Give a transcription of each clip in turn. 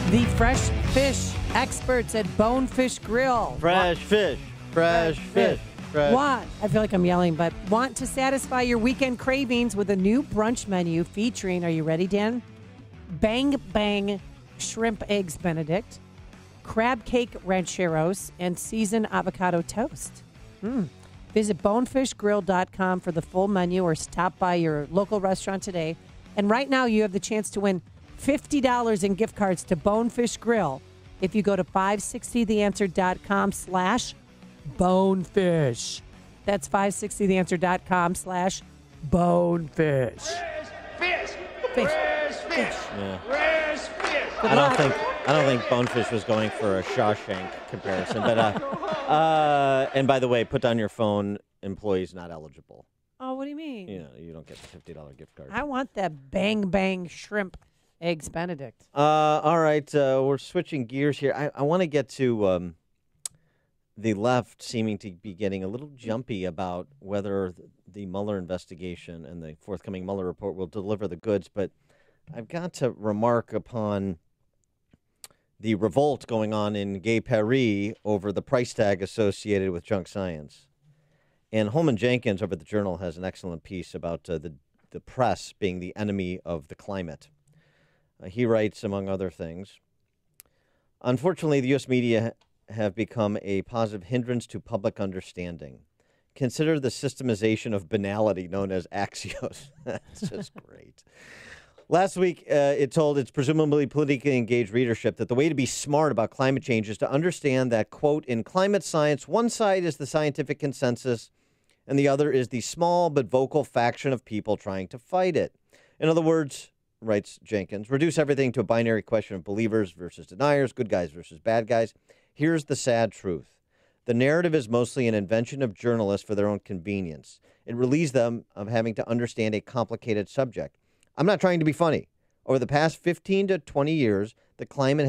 The fresh fish experts at Bonefish Grill. Fresh fish. Fresh. I feel like I'm yelling, but want to satisfy your weekend cravings with a new brunch menu featuring, are you ready, Dan? Bang Bang Shrimp Eggs Benedict, Crab Cake Rancheros, and Seasoned Avocado Toast. Visit bonefishgrill.com for the full menu or stop by your local restaurant today. And right now you have the chance to win $50 in gift cards to Bonefish Grill if you go to 560theanswer.com/bonefish. That's 560theanswer.com/bonefish. Fish. Yeah. Where's fish? I don't think Bonefish was going for a Shawshank comparison, but and by the way, put down your phone. Employees not eligible. Oh, what do you mean? You don't get the $50 gift card. I want that Bang Bang Shrimp Eggs Benedict. All right, we're switching gears here. I want to get to the left seeming to be getting a little jumpy about whether the Mueller investigation and the forthcoming Mueller report will deliver the goods, but I've got to remark upon the revolt going on in Gay Paris over the price tag associated with junk science. And Holman Jenkins over at the Journal has an excellent piece about the press being the enemy of the climate. He writes, among other things, unfortunately, the U.S. media have become a positive hindrance to public understanding. Consider the systemization of banality known as Axios. That's just great. Last week, it told its presumably politically engaged readership that the way to be smart about climate change is to understand that, quote, in climate science, one side is the scientific consensus and the other is the small but vocal faction of people trying to fight it. In other words, writes Jenkins, reduce everything to a binary question of believers versus deniers, good guys versus bad guys. Here's the sad truth. The narrative is mostly an invention of journalists for their own convenience. It relieves them of having to understand a complicated subject. I'm not trying to be funny. Over the past 15 to 20 years, the climate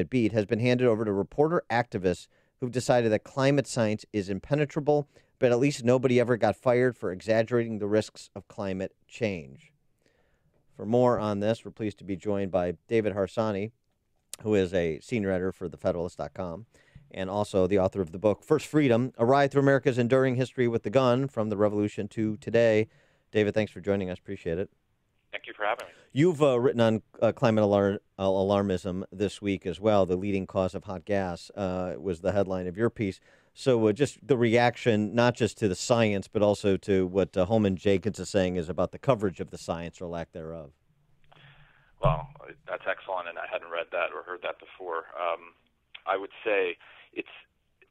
beat has been handed over to reporter activists who've decided that climate science is impenetrable, but at least nobody ever got fired for exaggerating the risks of climate change. For more on this, we're pleased to be joined by David Harsanyi, who is a senior editor for TheFederalist.com and also the author of the book First Freedom, A Ride Through America's Enduring History with the Gun from the Revolution to Today. David, thanks for joining us. Appreciate it. Thank you for having me. You've written on climate alarmism this week as well. The leading cause of hot gas was the headline of your piece. So just the reaction, not just to the science, but also to what Holman Jenkins is saying is about the coverage of the science or lack thereof. Well, that's excellent, and I hadn't read that or heard that before. I would say it's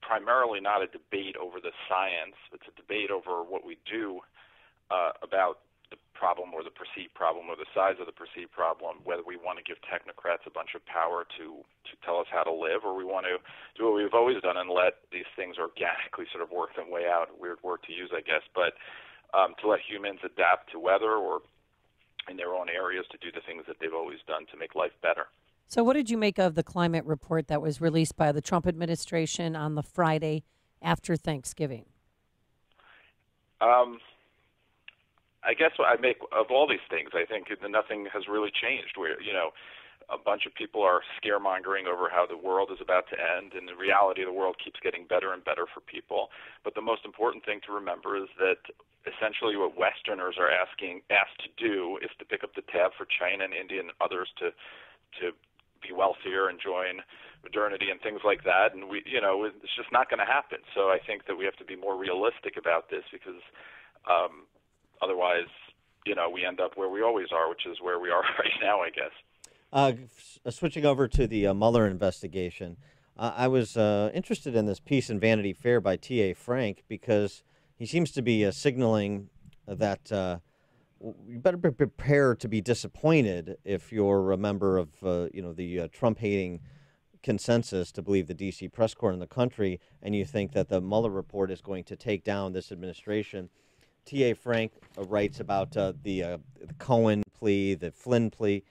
primarily not a debate over the science. It's a debate over what we do about the problem or the perceived problem or the size of the perceived problem, whether we want to give technocrats a bunch of power to tell us how to live, or we want to do what we've always done and let these things organically sort of work their way out. Weird word to use, I guess, but to let humans adapt to weather or in their own areas to do the things that they've always done to make life better. So what did you make of the climate report that was released by the Trump administration on the Friday after Thanksgiving? I guess what I make of all these things, I think nothing has really changed. Where, a bunch of people are scaremongering over how the world is about to end, and the reality of the world keeps getting better and better for people. But the most important thing to remember is that essentially what Westerners are asked to do is to pick up the tab for China and India and others to be wealthier and join modernity and things like that. And it's just not going to happen. So I think that we have to be more realistic about this because otherwise, we end up where we always are, which is where we are right now, I guess. Switching over to the Mueller investigation, I was interested in this piece in Vanity Fair by T.A. Frank because he seems to be signaling that you better be prepared to be disappointed if you're a member of the Trump-hating consensus to believe the D.C. press corps in the country, and you think that the Mueller report is going to take down this administration. T.A. Frank writes about the Cohen plea, the Flynn plea.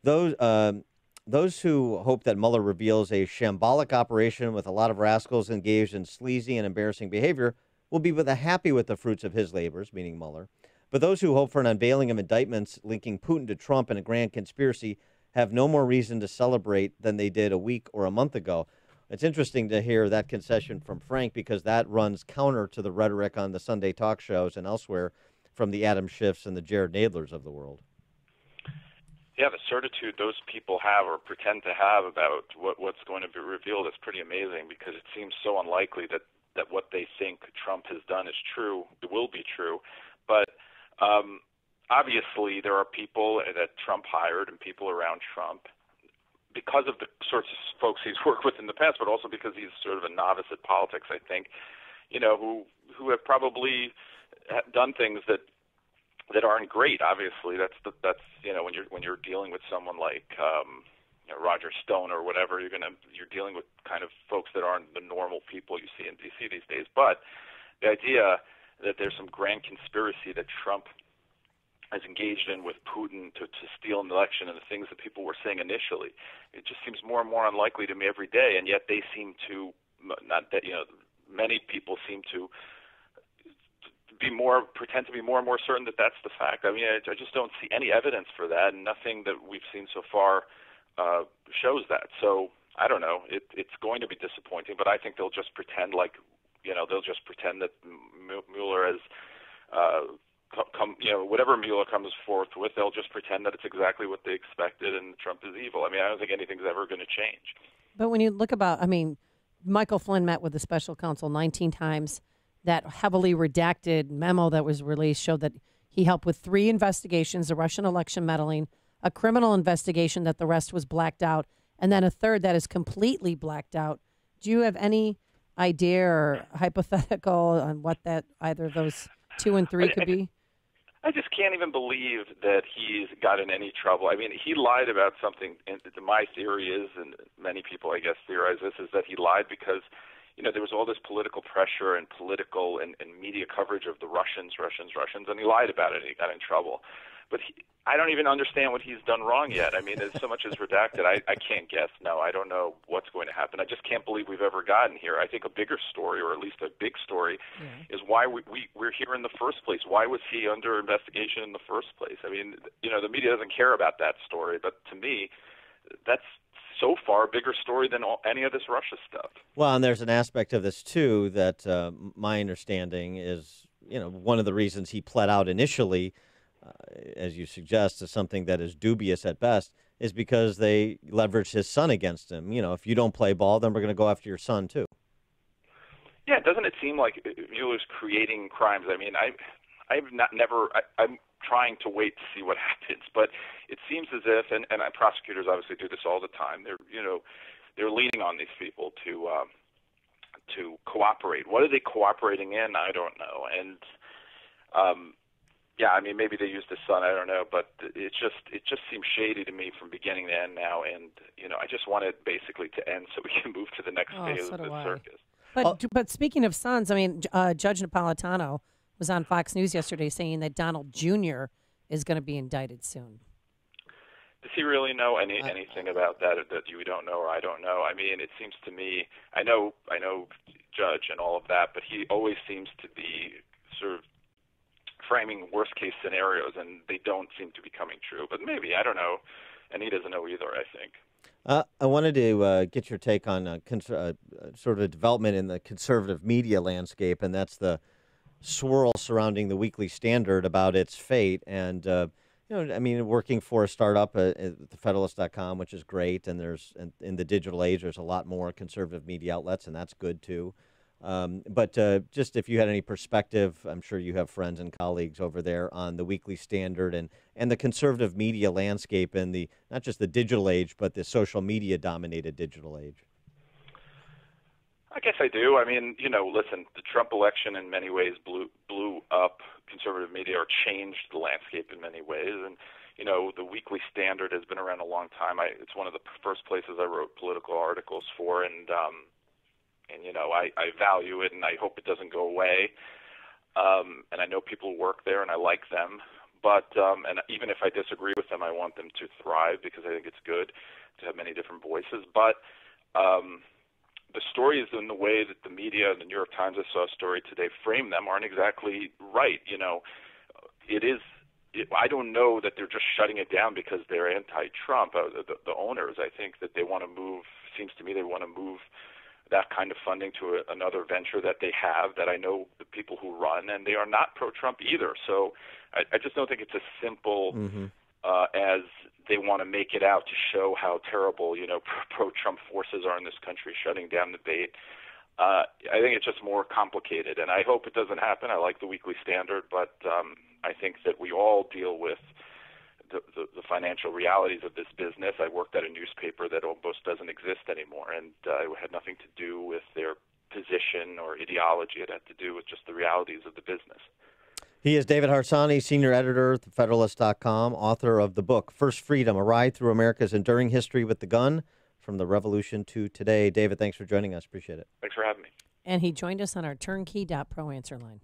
Those who hope that Mueller reveals a shambolic operation with a lot of rascals engaged in sleazy and embarrassing behavior will be happy with the fruits of his labors, meaning Mueller. But those who hope for an unveiling of indictments linking Putin to Trump in a grand conspiracy have no more reason to celebrate than they did a week or a month ago. It's interesting to hear that concession from Frank because that runs counter to the rhetoric on the Sunday talk shows and elsewhere from the Adam Schiffs and the Jared Nadlers of the world. Yeah, the certitude those people have or pretend to have about what's going to be revealed is pretty amazing because it seems so unlikely that what they think Trump has done is true. It will be true. But obviously there are people that Trump hired and people around Trump because of the sorts of folks he's worked with in the past, but also because he's sort of a novice at politics, I think, who have probably done things that aren't great. Obviously, that's when you're dealing with someone like Roger Stone or whatever, you're dealing with kind of folks that aren't the normal people you see in D.C. these days. But the idea that there's some grand conspiracy that Trump has engaged in with Putin to steal an election and the things that people were saying initially, it just seems more and more unlikely to me every day. And yet they seem to many people seem to pretend to be more and more certain that that's the fact. I mean, I just don't see any evidence for that, and nothing that we've seen so far shows that. So I don't know. It's going to be disappointing, but I think they'll just pretend that Mueller has whatever Mueller comes forth with, they'll just pretend that it's exactly what they expected and Trump is evil. I mean, I don't think anything's ever going to change. But when you look Michael Flynn met with the special counsel 19 times. That heavily redacted memo that was released showed that he helped with 3 investigations, the Russian election meddling, a criminal investigation that the rest was blacked out, and then a third that is completely blacked out. Do you have any idea or hypothetical on what that either of those 2 and 3 could be? I just can't even believe that he's got in any trouble. I mean, he lied about something. And my theory is, and many people, I guess, theorize this, is that he lied because there was all this political pressure and political and media coverage of the Russians, and he lied about it and he got in trouble. But I don't even understand what he's done wrong yet. I mean, there's so much is redacted. I can't guess. No, I don't know what's going to happen. I just can't believe we've ever gotten here. I think a bigger story, or at least a big story, is why we're here in the first place. Why was he under investigation in the first place? I mean, the media doesn't care about that story, but to me, that's so far a bigger story than any of this Russia stuff. Well, and there's an aspect of this, too, that my understanding is, one of the reasons he pled out initially, as you suggest, is something that is dubious at best, is because they leveraged his son against him. If you don't play ball, then we're going to go after your son, too. Yeah, doesn't it seem like Mueller's creating crimes? I mean, I'm trying to wait to see what happens, but it seems as if, and prosecutors obviously do this all the time. They're leaning on these people to cooperate. What are they cooperating in? I don't know. And I mean, maybe they used his son. I don't know, but it just seems shady to me from beginning to end now. And I just want it basically to end so we can move to the next phase of the circus. But speaking of sons, I mean, Judge Napolitano was on Fox News yesterday saying that Donald Jr. is going to be indicted soon. Does he really know anything about that you don't know or I don't know? I mean, it seems to me, I know Judge and all of that, but he always seems to be sort of framing worst-case scenarios, and they don't seem to be coming true. But maybe, I don't know, and he doesn't know either, I think. I wanted to get your take on sort of a development in the conservative media landscape, and that's the swirl surrounding the Weekly Standard about its fate. And, I mean, working for a startup at thefederalist.com, which is great, and in the digital age, there's a lot more conservative media outlets, and that's good, too. But just if you had any perspective, I'm sure you have friends and colleagues over there on the Weekly Standard and the conservative media landscape in the not just the digital age, but the social media dominated digital age. I guess I do. I mean, listen, the Trump election in many ways blew up conservative media or changed the landscape in many ways. And, the Weekly Standard has been around a long time. It's one of the first places I wrote political articles for, and I value it, and I hope it doesn't go away. And I know people who work there, and I like them. But and even if I disagree with them, I want them to thrive because I think it's good to have many different voices. But the stories and the way that the media, the New York Times, I saw a story today, frame them aren't exactly right. It is I don't know that they're just shutting it down because they're anti-Trump. The owners, I think that they want to move. Seems to me they want to move that kind of funding to another venture that they have that I know the people who run, and they are not pro-Trump either. So I just don't think it's as simple as they want to make it out to show how terrible, pro-Trump forces are in this country shutting down the debate. I think it's just more complicated, and I hope it doesn't happen. I like the Weekly Standard, but I think that we all deal with the financial realities of this business. I worked at a newspaper that almost doesn't exist anymore, and it had nothing to do with their position or ideology. It had to do with just the realities of the business. He is David Harsanyi, senior editor at TheFederalist.com, author of the book First Freedom, A Ride Through America's Enduring History with the Gun, From the Revolution to Today. David, thanks for joining us. Appreciate it. Thanks for having me. And he joined us on our turnkey.pro answer line.